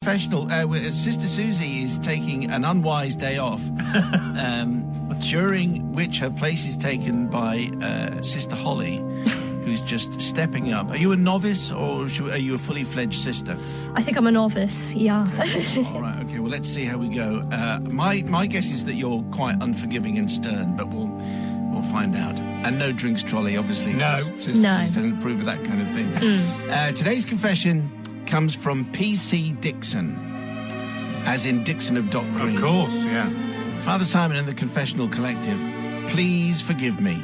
confessional. Sister Susie is taking an unwise day off, during which her place is taken by Sister Holly, who's just stepping up. Are you a novice or are you a fully fledged sister? I think I'm a novice, yeah. All right, okay, well, let's see how we go. My guess is that you're quite unforgiving and stern, but we'll find out. And no drinks trolley, obviously. No. Sister doesn't approve of that kind of thing. Today's confession comes from PC Dixon, as in Dixon of Dock Green. Of course, yeah. Father Simon and the Confessional Collective, please forgive me.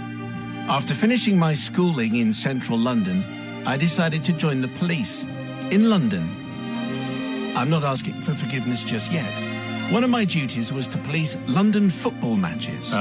After finishing my schooling in central London, I decided to join the police in London. I'm not asking for forgiveness just yet. One of my duties was to police London football matches.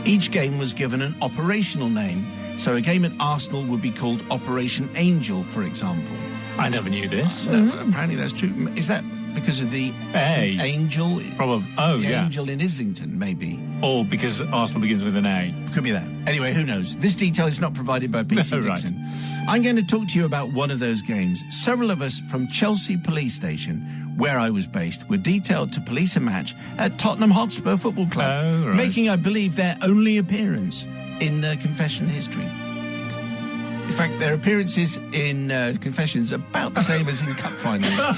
Each game was given an operational name, so a game at Arsenal would be called Operation Angel, for example. I never knew this. Apparently that's true. Is that because of the angel? Probably. Oh, the yeah. angel in Islington, maybe. Or because Arsenal begins with an A. Could be that. Anyway, who knows? This detail is not provided by PC Dixon. Right. I'm going to talk to you about one of those games. Several of us from Chelsea Police Station, where I was based, were detailed to police a match at Tottenham Hotspur Football Club, making, I believe, their only appearance in confession history. In fact, their appearances in confessions are about the same as in cup finals.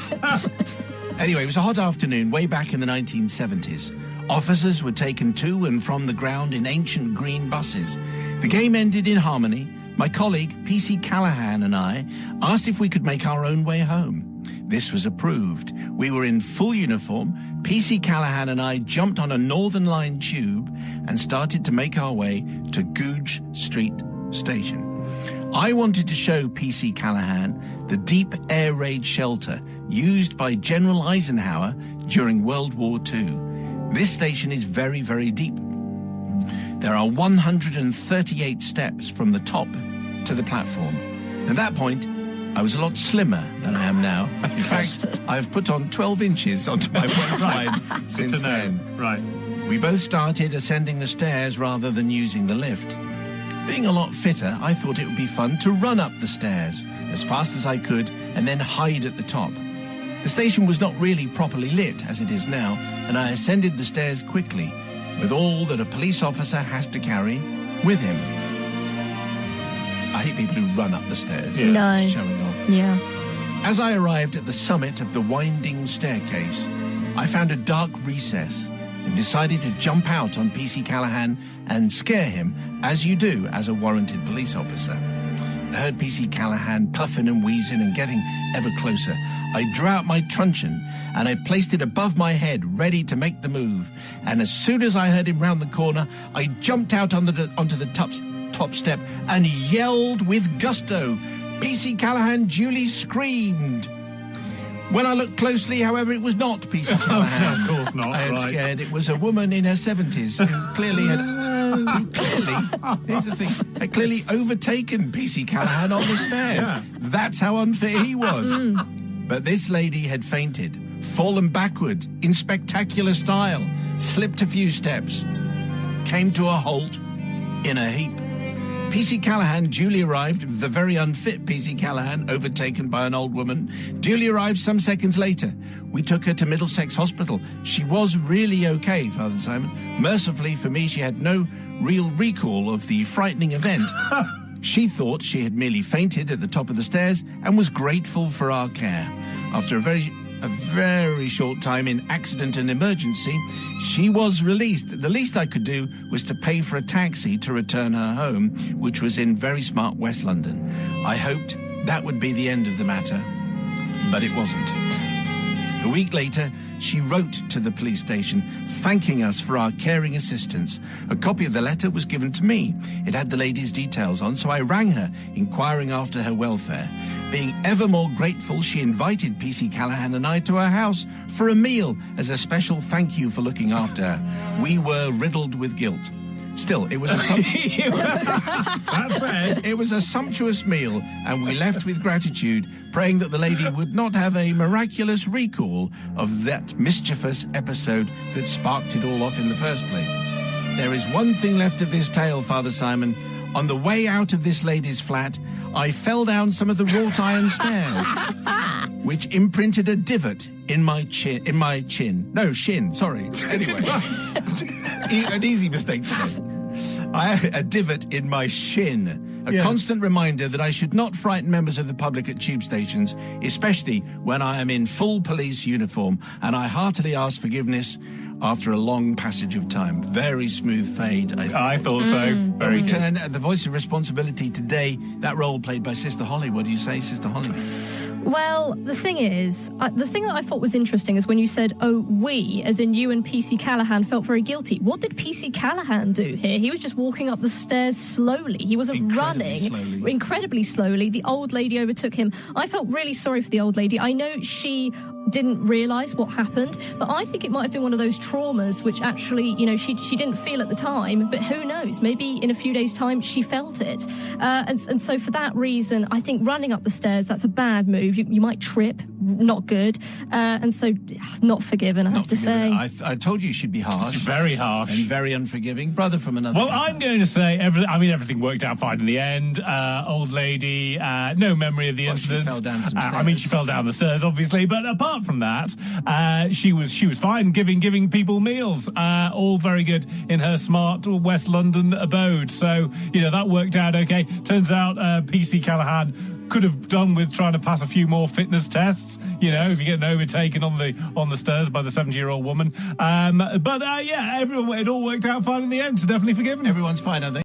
Anyway, it was a hot afternoon way back in the 1970s. Officers were taken to and from the ground in ancient green buses. The game ended in harmony. My colleague, PC Callahan, and I asked if we could make our own way home. This was approved. We were in full uniform. PC Callahan and I jumped on a Northern Line tube and started to make our way to Goodge Street Station. I wanted to show PC Callahan the deep air raid shelter used by General Eisenhower during World War II. This station is very, very deep. There are 138 steps from the top to the platform. At that point, I was a lot slimmer than I am now. In fact, I've put on 12 inches onto my waistline since then. Right. We both started ascending the stairs rather than using the lift. Being a lot fitter, I thought it would be fun to run up the stairs as fast as I could and then hide at the top. The station was not really properly lit as it is now, and I ascended the stairs quickly, with all that a police officer has to carry with him. I hate people who run up the stairs. Yeah. No. Showing off. Yeah. As I arrived at the summit of the winding staircase, I found a dark recess and decided to jump out on PC Callahan and scare him, as you do as a warranted police officer. I heard PC Callahan puffing and wheezing and getting ever closer. I drew out my truncheon and I placed it above my head, ready to make the move. And as soon as I heard him round the corner, I jumped out onto the top step and yelled with gusto. PC Callahan duly screamed. When I looked closely, however, it was not PC Callahan. Of course not. I had scared. It was a woman in her 70s who clearly had clearly overtaken PC Callahan on the stairs. Yeah. That's how unfit he was. But this lady had fainted, fallen backward in spectacular style, slipped a few steps, came to a halt in a heap. PC Callahan duly arrived, the very unfit PC Callahan, overtaken by an old woman, duly arrived some seconds later. We took her to Middlesex Hospital. She was really okay, Father Simon. Mercifully for me, she had no real recall of the frightening event. She thought she had merely fainted at the top of the stairs and was grateful for our care. After a very short time in accident and emergency, she was released. The least I could do was to pay for a taxi to return her home, which was in very smart West London. I hoped that would be the end of the matter, but it wasn't. A week later, she wrote to the police station, thanking us for our caring assistance. A copy of the letter was given to me. It had the lady's details on, so I rang her, inquiring after her welfare. Being ever more grateful, she invited PC Callahan and I to her house for a meal as a special thank you for looking after her. We were riddled with guilt. Still, it was it was a sumptuous meal, and we left with gratitude, praying that the lady would not have a miraculous recall of that mischievous episode that sparked it all off in the first place. There is one thing left of this tale, Father Simon. On the way out of this lady's flat, I fell down some of the wrought iron stairs. which imprinted a divot in my chin. No, shin, sorry. Anyway, an easy mistake to make. I had a divot in my shin. A constant reminder that I should not frighten members of the public at tube stations, especially when I am in full police uniform, and I heartily ask forgiveness after a long passage of time. Very smooth fade, I thought so. Very good. Return the voice of responsibility today, that role played by Sister Holly. What do you say, Sister Holly? Well, the thing is, the thing that I thought was interesting is when you said, oh, we, as in you and PC Callahan, felt very guilty. What did PC Callahan do here? He was just walking up the stairs slowly. He wasn't running. Incredibly slowly. The old lady overtook him. I felt really sorry for the old lady. I know she didn't realise what happened, but I think it might have been one of those traumas which actually, she didn't feel at the time, but who knows? Maybe in a few days' time she felt it. And so for that reason, I think running up the stairs, that's a bad move. You might trip, not good. And so not forgiven, I have to say. I told you she'd be harsh. Very harsh. And very unforgiving. Brother from another. Well, I'm going to say everything worked out fine in the end. Old lady, no memory of the incident. She fell down some stairs. She fell down the stairs, obviously, but apart from that, she was fine giving people meals. All very good in her smart West London abode. So, that worked out okay. Turns out PC Callahan could have done with trying to pass a few more fitness tests, if you're getting overtaken on the stairs by the 70-year-old woman. It all worked out fine in the end, so definitely forgiven. Everyone's fine, I think.